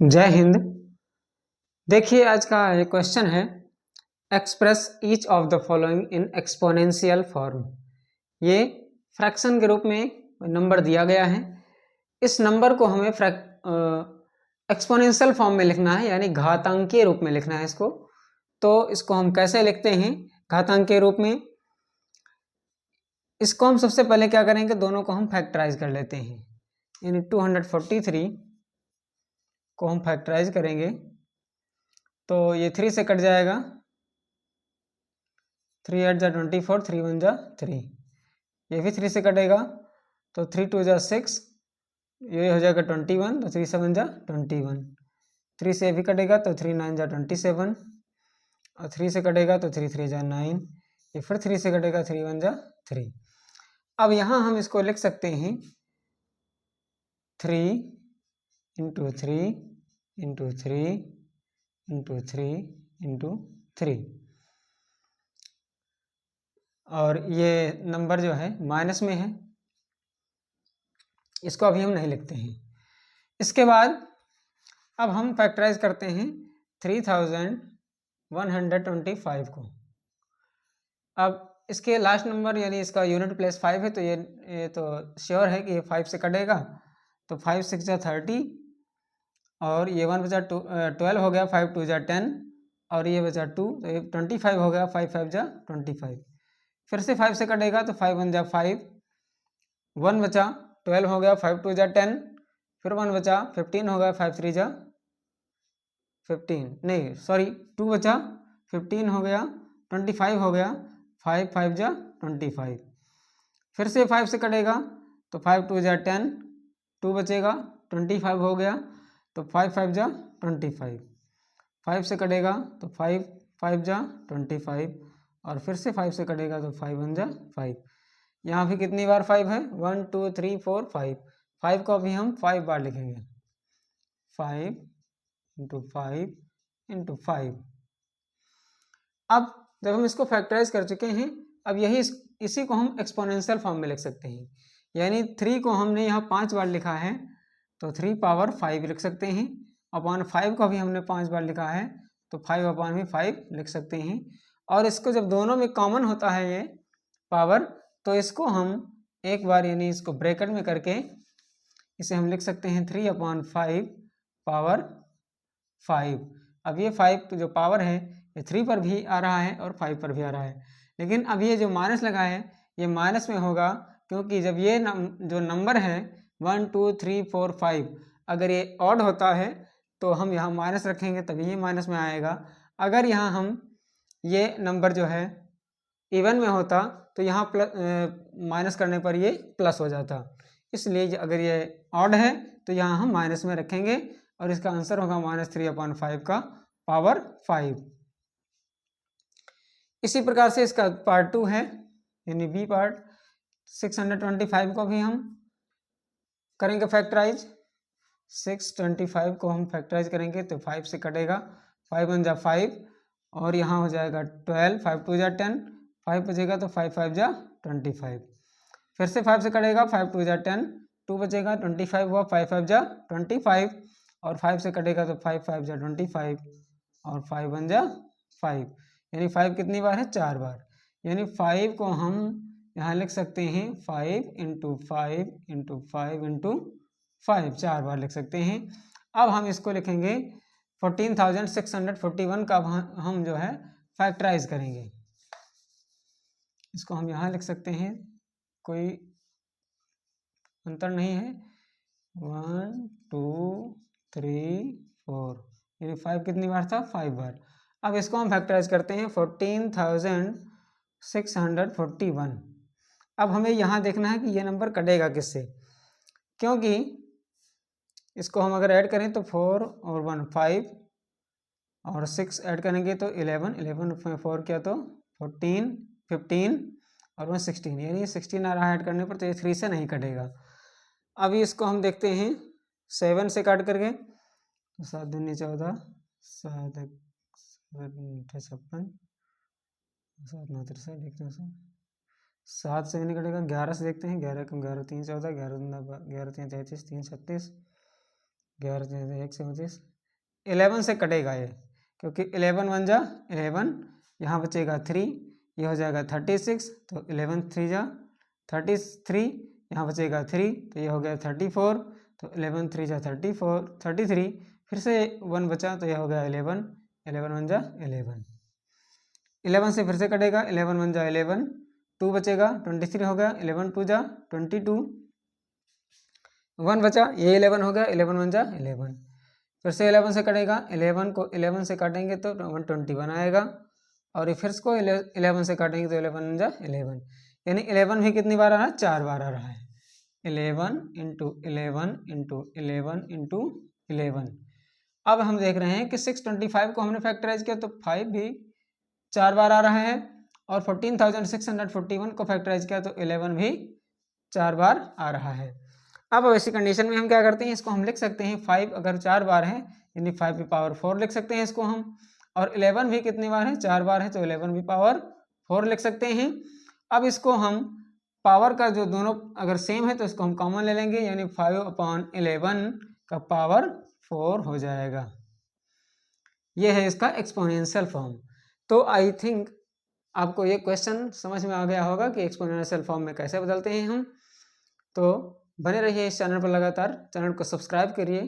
जय हिंद। देखिए आज का ये क्वेश्चन है, express each of the following in exponential form. ये फ्रैक्शन के रूप में नंबर दिया गया है। इस नंबर को हमें एक्सपोनेंशियल फॉर्म में लिखना है, यानी घातांकीय रूप में लिखना है इसको। तो इसको हम कैसे लिखते हैं घातांकीय रूप में? इसको हम सबसे पहले क्या करेंगे, दोनों को हम फैक्टराइज कर लेते हैं। यानी 243 को हम फैक्टराइज करेंगे तो ये 3 से कट जाएगा, 3 8 जा 24, 3 1 जा 3, ये भी 3 से कटेगा तो 3 2 जा 6, ये हो जाएगा 21, तो 3 7 जा 21, 3 से भी कटेगा तो 3 9 जा 27, और 3 से कटेगा तो 3 3 जा 9, ये फिर 3 से कटेगा 3 1 जा 3। अब यहाँ हम इसको लिख सकते हैं 3 इंटू 3 इंटू 3 इंटू 3 इंटू 3, और ये नंबर जो है माइनस में है, इसको अभी हम नहीं लिखते हैं। इसके बाद अब हम फैक्टराइज करते हैं 3125 को। अब इसके लास्ट नंबर यानी इसका यूनिट प्लेस 5 है, तो ये तो श्योर है कि ये 5 से कटेगा, तो 5 6 जा 30, और ये 1 बचा 12 हो गया, 5 2 जा 10, और ये बचा 2, तो ये 25 हो गया, 5 5 जा 25। फिर से 5 से कटेगा तो 5 1 जा 5, 1 बचा 12 हो गया, 5 2 जा 10, फिर 1 बचा 15 हो गया, 5 3 जा 15, नहीं सॉरी 2 बचा 15 हो गया, 25 हो गया, 5 5 जा 25। फिर से 5 से कटेगा तो 5 2 जा 10, 2 बचेगा 25 हो गया, तो 5 5 जा 25, 5 से कटेगा तो 5 5 जा 25, और फिर से 5 से कटेगा तो 5 1 जा 5। यहाँ भी कितनी बार 5 है, 1 2 3 4 5, 5 को अभी हम 5 बार लिखेंगे, 5 इंटू 5 इंटू 5। अब जब हम इसको फैक्टराइज कर चुके हैं, अब इसी को हम एक्सपोनेंशियल फॉर्म में लिख सकते हैं। यानी 3 को हमने यहाँ 5 बार लिखा है तो 3 पावर 5 लिख सकते हैं, अपॉन 5 को भी हमने 5 बार लिखा है तो 5 अपॉन भी 5 लिख सकते हैं। और इसको जब दोनों में कॉमन होता है ये पावर, तो इसको हम एक बार यानी इसको ब्रैकेट में करके इसे हम लिख सकते हैं 3 अपॉन 5 पावर 5। अब ये 5 जो पावर है ये 3 पर भी आ रहा है और 5 पर भी आ रहा है, लेकिन अब ये जो माइनस लगा है ये माइनस में होगा, क्योंकि जब ये जो नंबर है 1 2 3 4 5 अगर ये ऑड होता है तो हम यहाँ माइनस रखेंगे तभी ये माइनस में आएगा। अगर यहाँ हम ये नंबर जो है इवन में होता तो यहाँ माइनस करने पर ये प्लस हो जाता, इसलिए अगर ये ऑड है तो यहाँ हम माइनस में रखेंगे और इसका आंसर होगा -3/5 का पावर 5। इसी प्रकार से इसका पार्ट 2 है, यानी बी पार्ट 625 को भी हम करेंगे फैक्टराइज। 625 को हम फैक्टराइज करेंगे तो 5 से कटेगा, 5 1 जा 5, और यहाँ हो जाएगा 12, 5 2 जा 10, 5 बचेगा तो 5 5 जा 25। फिर से 5 से कटेगा, 5 2 जा 10, 2 बचेगा 25 हुआ, 5 5 जा 25, और 5 से कटेगा तो 5 5 जा 25, और 5 1 जा 5, यानी 5 कितनी बार है, 4 बार। यानी 5 को हम यहाँ लिख सकते हैं 5 इंटू 5 इंटू 5 इंटू 5, 4 बार लिख सकते हैं। अब हम इसको लिखेंगे 14,641 का हम जो है फैक्टराइज करेंगे। इसको हम यहाँ लिख सकते हैं, कोई अंतर नहीं है, 1 2 3 4, यानी 5 कितनी बार था, 5 बार। अब इसको हम फैक्टराइज करते हैं 14,641। अब हमें यहाँ देखना है कि ये नंबर कटेगा किससे, क्योंकि इसको हम अगर ऐड करें तो 4 और 1 5, और 6 ऐड करेंगे तो 11, 11 में 4 किया तो 14, 15 और 1 16, यानी 16 आ रहा है ऐड करने पर, तो ये 3 से नहीं कटेगा। अभी इसको हम देखते हैं 7 से काट करके, तो 7 दूनी 14, 7 56, 7 9 63, देखते हैं 7 से नहीं कटेगा, 11 से देखते हैं, 11 कम 11 3 14, 11 11 3 33, 3 36, 11 1 37, 11 से कटेगा ये, क्योंकि 11 वन जा 11, यहाँ बचेगा 3, ये हो जाएगा 36, तो 11 3 जा 33, यहाँ बचेगा 3, तो ये हो गया 34, तो 11 3 जा 33, फिर से 1 बचा तो ये हो गया 11, 11 वन जा 11, 11 से फिर से कटेगा, 11 वन जा 11, 2 बचेगा, 23 हो गया, 11 2 जा 22, 1 बचा, ये 11 हो गया, 11 वन जा 11, फिर से 11 से कटेगा, 11 को 11 से काटेंगे तो 121 आएगा, और ये फिर को 11 से काटेंगे तो 11 वन जा 11, यानी 11 भी कितनी बार आ रहा है, 4 बार आ रहा है, 11 इंटू 11 इंटू 11 इंटू 11। अब हम देख रहे हैं कि 625 को हमने फैक्टराइज किया तो 5 भी 4 बार आ रहा है, और 14,641 को फैक्टराइज किया तो 11 भी 4 बार आ रहा है। अब ऐसी कंडीशन में हम क्या करते हैं, इसको हम लिख सकते हैं 5 अगर 4 बार है यानी 5 की पावर 4 लिख सकते हैं इसको हम, और 11 भी कितनी बार है, 4 बार है, तो 11 भी पावर 4 लिख सकते हैं। अब इसको हम पावर का जो दोनों अगर सेम है तो इसको हम कॉमन ले लेंगे, यानी 5/11 का पावर 4 हो जाएगा। ये है इसका एक्सपोनेंशियल फॉर्म। तो आई थिंक आपको ये क्वेश्चन समझ में आ गया होगा कि एक्सपोनेंशियल फॉर्म में कैसे बदलते हैं हम। तो बने रहिए इस चैनल पर लगातार, चैनल को सब्सक्राइब करिए